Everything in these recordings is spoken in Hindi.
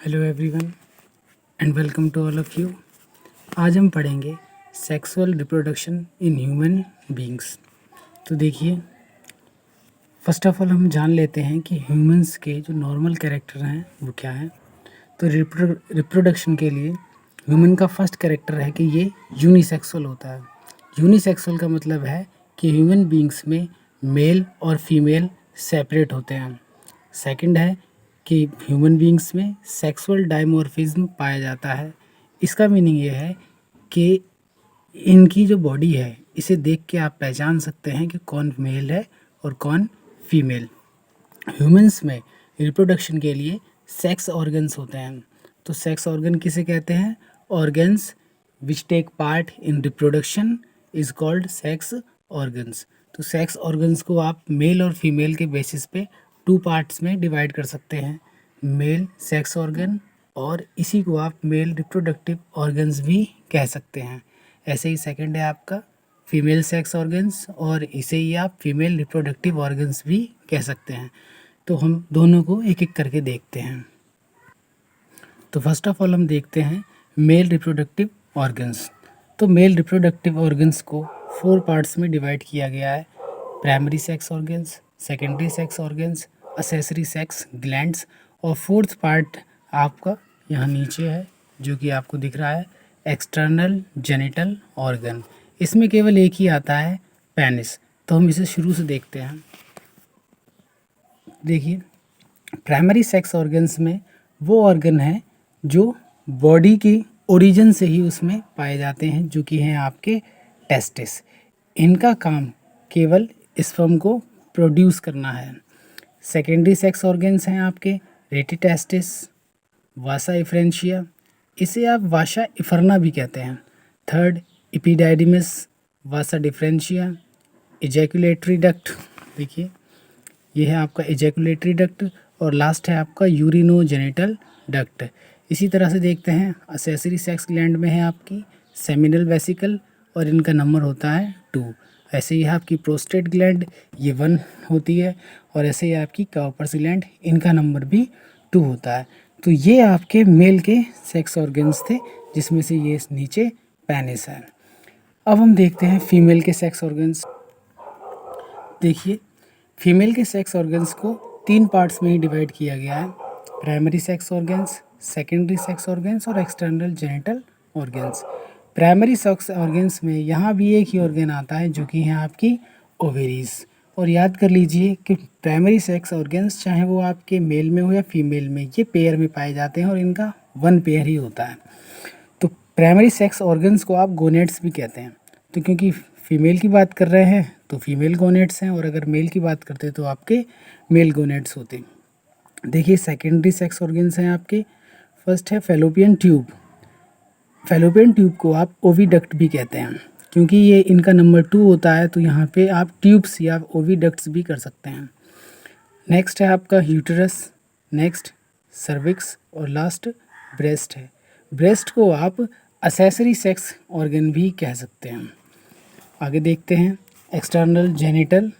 Hello everyone and welcome to all of you. आज हम पढ़ेंगे sexual reproduction in human beings. तो देखिए, फर्स्ट ऑफ ऑल हम जान लेते हैं कि ह्यूमंस के जो नॉर्मल कैरेक्टर हैं वो क्या हैं। तो रिप्रोडक्शन के लिए ह्यूमन का फर्स्ट कैरेक्टर है कि ये यूनिसेक्सुअल होता है। यूनिसेक्सुअल का मतलब है कि ह्यूमन बीइंग्स में मेल और फीमेल सेपरेट होते हैं। सेकंड है कि ह्यूमन बीइंग्स में सेक्सुअल डायमॉर्फिज्म पाया जाता है। इसका मीनिंग ये है कि इनकी जो बॉडी है इसे देख के आप पहचान सकते हैं कि कौन मेल है और कौन फीमेल। ह्यूमंस में रिप्रोडक्शन के लिए सेक्स ऑर्गन्स होते हैं। तो सेक्स ऑर्गन किसे कहते हैं? Organs which take part in reproduction is called sex organs. तो सेक्स ऑर्गन्स को आप मेल और फीमेल के बेसिस पे टू पार्ट्स में डिवाइड कर सकते हैं, मेल सेक्स ऑर्गन और इसी को आप मेल रिप्रोडक्टिव ऑर्गन्स भी कह सकते हैं। ऐसे ही सेकंड है आपका फीमेल सेक्स ऑर्गन्स और इसे ही आप फीमेल रिप्रोडक्टिव ऑर्गन्स भी कह सकते हैं। तो हम दोनों को एक एक करके देखते हैं। तो फर्स्ट ऑफ ऑल हम देखते हैं मेल रिप्रोडक्टिव ऑर्गन्स। तो मेल रिप्रोडक्टिव ऑर्गन्स को 4 पार्ट्स में डिवाइड किया गया है: primary sex organs, secondary sex organs, accessory sex glands और फोर्थ पार्ट आपका यहाँ नीचे है जो कि आपको दिख रहा है एक्सटर्नल जेनिटल ऑर्गन। इसमें केवल एक ही आता है, पेनिस। तो हम इसे शुरू से देखते हैं। देखिए, प्राइमरी सेक्स ऑर्गन्स में वो ऑर्गन है जो बॉडी की ओरिजिन से ही उसमें पाए जाते हैं, जो कि हैं आपके टेस्टिस। इनका काम केवल स्पर्म को प्रोड्यूस करना है। सेकेंडरी सेक्स ऑर्गन्स हैं आपके रेटिटेस्टिस, वासा इफ्रेंशिया, इसे आप वासा इफरना भी कहते हैं। थर्ड इपिडाइडिमस, वासा डिफरेंशिया, इजैकुलेटरी डक्ट, देखिए ये है आपका इजैकुलेटरी डक्ट और लास्ट है आपका यूरिनोजेनिटल डक्ट। इसी तरह से देखते हैं असेसरी सेक्स ग्लैंड में है आपकी सेमिनल वेसिकल और इनका नंबर होता है 2। ऐसे ही आपकी प्रोस्टेट ग्लैंड ये 1 होती है और ऐसे ही आपकी काउपर्स ग्लैंड इनका नंबर भी 2 होता है। तो ये आपके मेल के सेक्स ऑर्गन्स थे जिसमें से ये नीचे पेनिस है। अब हम देखते हैं फीमेल के सेक्स ऑर्गन्स। देखिए, फीमेल के सेक्स ऑर्गन्स को 3 पार्ट्स में ही डिवाइड किया गया है: primary sex organs, secondary sex organs और external genital organs. Primary sex organs में यहाँ भी एक ही ऑर्गन आता है जो कि है आपकी ओवेरीज। और याद कर लीजिए कि प्राइमरी सेक्स ऑर्गन्स चाहे वो आपके मेल में हो या फीमेल में, ये पेयर में पाए जाते हैं और इनका 1 पेयर ही होता है। तो प्राइमरी सेक्स ऑर्गन्स को आप गोनेट्स भी कहते हैं। तो क्योंकि फीमेल की बात कर रहे हैं तो फीमेल गोनेट्स हैं और अगर मेल की बात करते हैं तो आपके मेल गोनेट्स होते हैं। देखिए, सेकेंडरी सेक्स ऑर्गन्स हैं आपके। फर्स्ट है फैलोपियन ट्यूब। फैलोपियन ट्यूब को आप ओविडक्ट भी कहते हैं क्योंकि ये इनका नंबर 2 होता है, तो यहाँ पे आप ट्यूब्स या ओविडक्ट्स भी कर सकते हैं। नेक्स्ट है आपका यूटरस, नेक्स्ट सर्विक्स और लास्ट ब्रेस्ट है। ब्रेस्ट को आप असेसरी सेक्स ऑर्गन भी कह सकते हैं। आगे देखते हैं एक्सटर्नल जेनिटल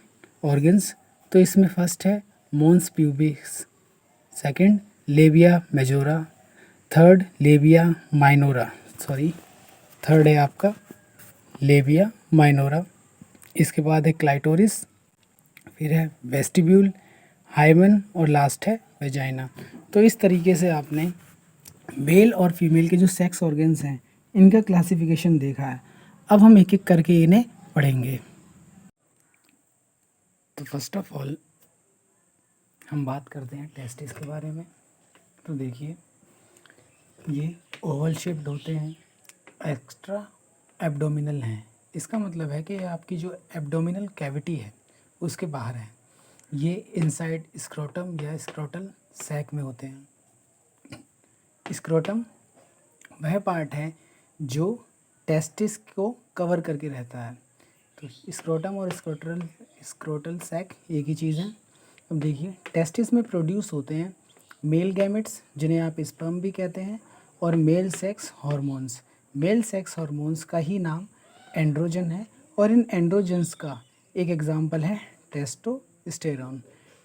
ऑर्गन्स। तो इसमें फर्स्ट है mons pubis, second labia majora, third labia minora, third है आपका लेबिया माइनोरा। इसके बाद है क्लाइटोरिस, फिर है वेस्टिब्यूल, हाइमन और लास्ट है वेजाइना। तो इस तरीके से आपने मेल और फीमेल के जो सेक्स ऑर्गन्स हैं इनका क्लासिफिकेशन देखा है। अब हम एक एक करके इन्हें पढ़ेंगे। तो फर्स्ट ऑफ ऑल हम बात करते हैं टेस्टिस के बारे में। तो देखिए, ये ओवल शेप्ड होते हैं, एक्स्ट्रा एब्डोमिनल हैं। इसका मतलब है कि आपकी जो एब्डोमिनल कैविटी है उसके बाहर है। ये इनसाइड स्क्रोटम या स्क्रोटल सैक में होते हैं। स्क्रोटम वह पार्ट है जो टेस्टिस को कवर करके रहता है। तो स्क्रोटम और स्क्रोटल सैक एक ही चीज़ है। अब देखिए, टेस्टिस में प्रोड्यूस होते हैं मेल गैमेट्स जिन्हें आप स्पर्म भी कहते हैं और male sex hormones. Male sex hormones का ही नाम एंड्रोजन है और इन एंड्रोजन्स का एक एग्जांपल है टेस्टोस्टेरोन।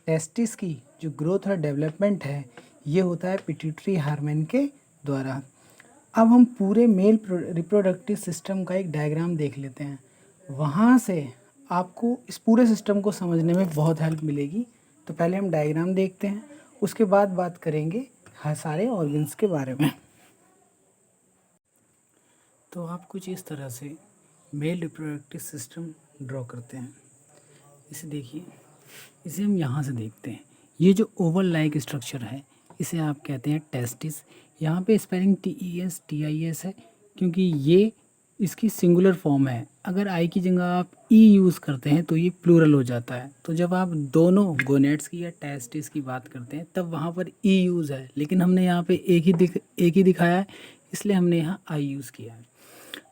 टेस्टिस की जो ग्रोथ और डेवलपमेंट है ये होता है पिट्यूटरी हार्मोन के द्वारा। अब हम पूरे मेल रिप्रोडक्टिव सिस्टम का एक डायग्राम देख लेते हैं, वहाँ से आपको इस पूरे सिस्टम को समझने में बहुत हेल्प मिलेगी। तो पहले हम डायग्राम देखते हैं, उसके बाद बात करेंगे हर सारे ऑर्गन्स के बारे में। तो आप कुछ इस तरह से मेल रिप्रोडक्टिव सिस्टम ड्रॉ करते हैं। इसे देखिए, इसे हम यहाँ से देखते हैं। ये जो ओवल लाइक स्ट्रक्चर है इसे आप कहते हैं टेस्टिस। यहाँ पे स्पेलिंग TESTIS है क्योंकि ये इसकी सिंगुलर फॉर्म है। अगर आई की जगह आप ई यूज़ करते हैं तो ये प्लूरल हो जाता है। तो जब आप दोनों गोनेट्स की या टेस्टिस की बात करते हैं तब वहाँ पर ई यूज़ है, लेकिन हमने यहाँ पे एक ही दिखाया है, इसलिए हमने यहाँ आई यूज़ किया है।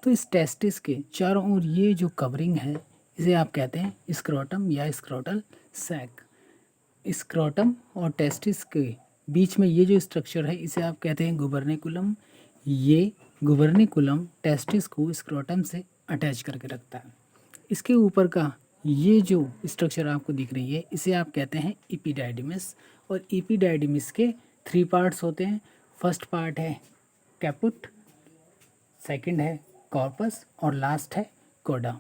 तो इस टेस्टिस के चारों ओर ये जो कवरिंग है इसे आप कहते हैं स्क्रोटम या स्क्रोटल सैक। स्क्रोटम और टेस्टिस के बीच में ये जो स्ट्रक्चर है इसे आप कहते हैं गुबर्निकुलम। ये गुबर्निकुलम टेस्टिस को स्क्रोटम से अटैच करके रखता है। इसके ऊपर का ये जो स्ट्रक्चर आपको दिख रही है इसे आप कहते हैं एपिडाइडिमिस। और एपिडाइडिमिस के 3 पार्ट्स होते हैं। फर्स्ट पार्ट है कैपुट, सेकंड है कॉर्पस और लास्ट है कोडा।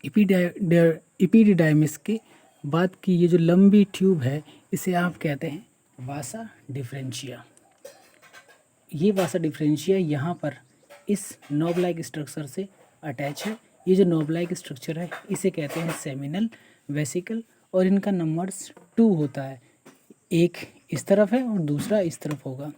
एपिडिडाइमिस के बाद की ये जो लंबी ट्यूब है इसे आप कहते हैं वासा डिफरेंशिया। ये वासा डिफरेंशिया यहाँ पर इस नॉब लाइक स्ट्रक्चर से अटैच है। ये जो नॉब लाइक स्ट्रक्चर है इसे कहते हैं सेमिनल वेसिकल और इनका नंबर्स 2 होता है। एक इस तरफ है और दूसरा इस तरफ होगा।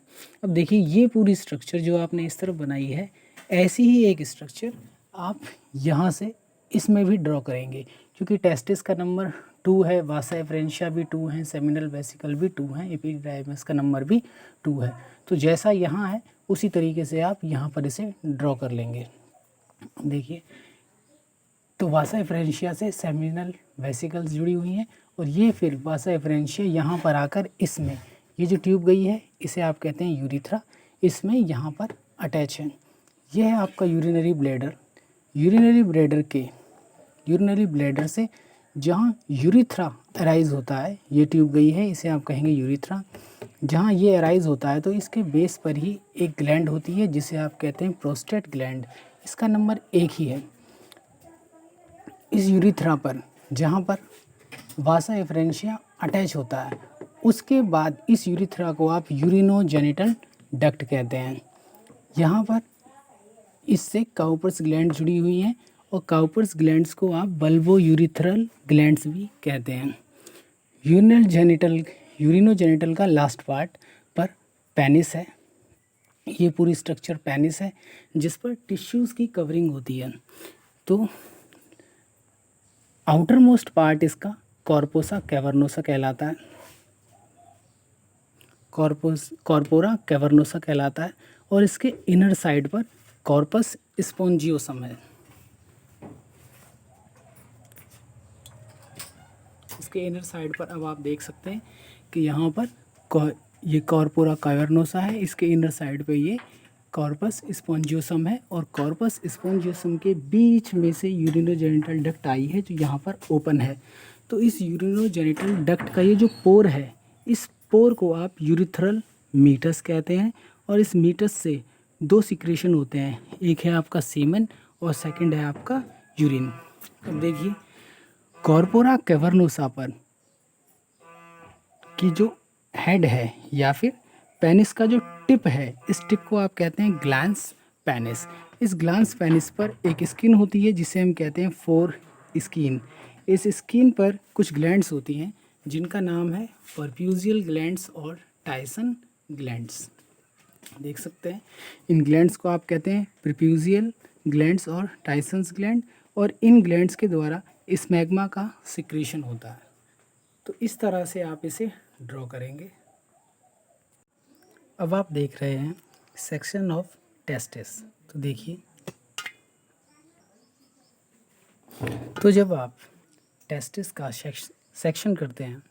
अब देखिए ये पूरी स्ट्रक्चर जो आपने इस तरफ बनाई है, ऐसी ही एक स्ट्रक्चर आप यहाँ से इसमें भी ड्रॉ करेंगे। क्योंकि टेस्टिस का नंबर 2 है, वासा एफरेंशिया भी 2 है, सेमिनल वेसिकल भी 2 है, एपिडाइडिमिस का नंबर भी 2 है। तो जैसा यहाँ है उसी तरीके से आप यहाँ पर इसे ड्रॉ कर लेंगे। देखिए, तो वासा एफरेंशिया से सेमिनल वेसिकल्स जुड़ी हुई हैं और ये फिर वासा एफरेंशिया यहाँ पर आकर इसमें ये जो ट्यूब गई है इसे आप कहते हैं यूरिथ्रा, इसमें यहाँ पर अटैच है। यह है आपका यूरिनरी ब्लैडर। यूरिनरी ब्लैडर से जहाँ यूरिथ्रा अराइज होता है, ये ट्यूब गई है इसे आप कहेंगे यूरिथ्रा। जहाँ ये अराइज होता है तो इसके बेस पर ही एक ग्लैंड होती है जिसे आप कहते हैं प्रोस्टेट ग्लैंड। इसका नंबर 1 ही है। इस यूरिथ्रा पर जहाँ पर वासा एफरेंशिया अटैच होता है उसके बाद इस यूरिथ्रा को आप यूरिनोजेनिटल डक्ट कहते हैं। यहाँ पर इससे काउपर्स ग्लैंड जुड़ी हुई हैं और काउपर्स ग्लैंड्स को आप बल्बो यूरिथ्रल ग्लैंड्स भी कहते हैं। यूरिनोजेनिटल का लास्ट पार्ट पर पेनिस है। ये पूरी स्ट्रक्चर पेनिस है जिस पर टिश्यूज़ की कवरिंग होती है। तो आउटर मोस्ट पार्ट इसका कॉर्पोसा कैवर्नोसा कहलाता है। कॉर्पोरा कैवर्नोसा कहलाता है और इसके इनर साइड पर कॉर्पस स्पोंजियोसम है। इसके इनर साइड पर अब आप देख सकते हैं कि यहाँ पर ये कॉर्पोरा कैवर्नोसा है, इसके इनर साइड पे ये कॉर्पस स्पोंजियोसम है और कॉर्पस स्पोंजियोसम के बीच में से यूरिनोजेनिटल डक्ट आई है जो यहाँ पर ओपन है। तो इस यूरिनोजेनिटल डक्ट का ये जो पोर है, इस पोर को आप यूरिथ्रल मीटस कहते हैं और इस मीटस से 2 सिक्रेशन होते हैं, एक है आपका सीमेन और सेकंड है आपका यूरिन। अब देखिए, कॉर्पोरा कैवर्नोसा पर की जो हेड है या फिर पेनिस का जो टिप है, इस टिप को आप कहते हैं ग्लैंस पेनिस। इस ग्लैंस पेनिस पर एक स्किन होती है जिसे हम कहते हैं फोर स्किन। इस स्किन पर कुछ ग्लैंड्स होती हैं जिनका नाम है परफ्यूजियल ग्लैंड्स और टाइसन ग्लैंड्स। देख सकते हैं, इन ग्लैंड्स को आप कहते हैं परफ्यूजियल ग्लैंड्स और टाइसन्स ग्लैंड और इन ग्लैंड्स के द्वारा स्मैग्मा का सिक्रीशन होता है। तो इस तरह से आप इसे ड्रॉ करेंगे। अब आप देख रहे हैं सेक्शन ऑफ टेस्टिस। तो देखिए, तो जब आप टेस्टिस का सेक्शन करते हैं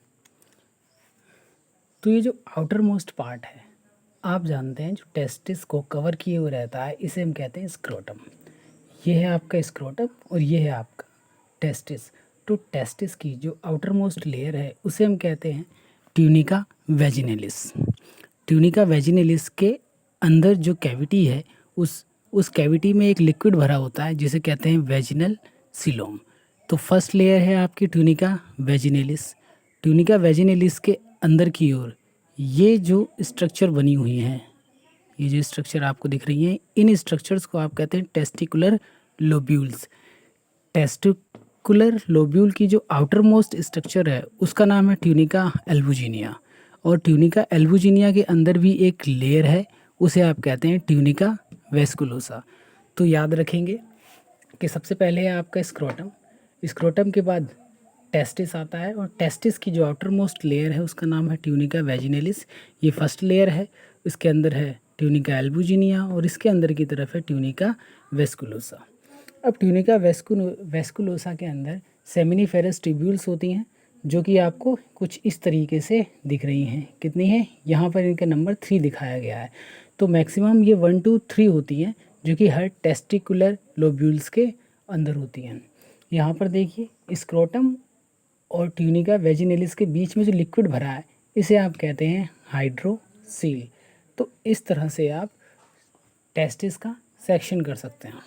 तो ये जो आउटर मोस्ट पार्ट है, आप जानते हैं जो टेस्टिस को कवर किए हुए रहता है, इसे हम कहते हैं स्क्रोटम। ये है आपका स्क्रोटम और ये है आपका टेस्टिस। तो टेस्टिस की जो आउटर मोस्ट लेयर है उसे हम कहते हैं ट्यूनिका वेजिनेलिस। ट्यूनिका वेजिनेलिस के अंदर जो कैविटी है उस कैविटी में एक लिक्विड भरा होता है जिसे कहते हैं वेजिनल सिलोम। तो फर्स्ट लेयर है आपकी ट्यूनिका वेजिनेलिस। ट्यूनिका वेजिनेलिस के अंदर की ओर ये जो स्ट्रक्चर बनी हुई हैं, ये जो स्ट्रक्चर आपको दिख रही हैं, इन स्ट्रक्चर्स को आप कहते हैं टेस्टिकुलर लोब्यूल्स। टेस्टिकुलर लोब्यूल की जो आउटर मोस्ट स्ट्रक्चर है उसका नाम है ट्यूनिका एल्बुजिनिया, और ट्यूनिका एल्बुजिनिया के अंदर भी एक लेयर है, उसे आप कहते हैं ट्यूनिका वेस्कुलोसा। तो याद रखेंगे कि सबसे पहले है आपका स्क्रोटम, स्क्रोटम के बाद टेस्टिस आता है, और टेस्टिस की जो आउटर मोस्ट लेयर है उसका नाम है ट्यूनिका वेजिनेलिस। ये फर्स्ट लेयर है, इसके अंदर है ट्यूनिका एल्बुजिनिया और इसके अंदर की तरफ है ट्यूनिका वेस्कुलोसा। अब ट्यूनिका वेस्कुलोसा के अंदर सेमिनिफेरस ट्यूब्यूल्स होती हैं जो कि आपको कुछ इस तरीके से दिख रही हैं। कितनी है? यहाँ पर इनका नंबर 3 दिखाया गया है। तो मैक्सिमम ये 1 2 3 होती हैं जो कि हर टेस्टिकुलर लोब्यूल्स के अंदर होती हैं। यहाँ पर देखिए स्क्रोटम और ट्यूनिका वेजिनेलिस के बीच में जो लिक्विड भरा है इसे आप कहते हैं हाइड्रोसील। तो इस तरह से आप टेस्टिस का सेक्शन कर सकते हैं।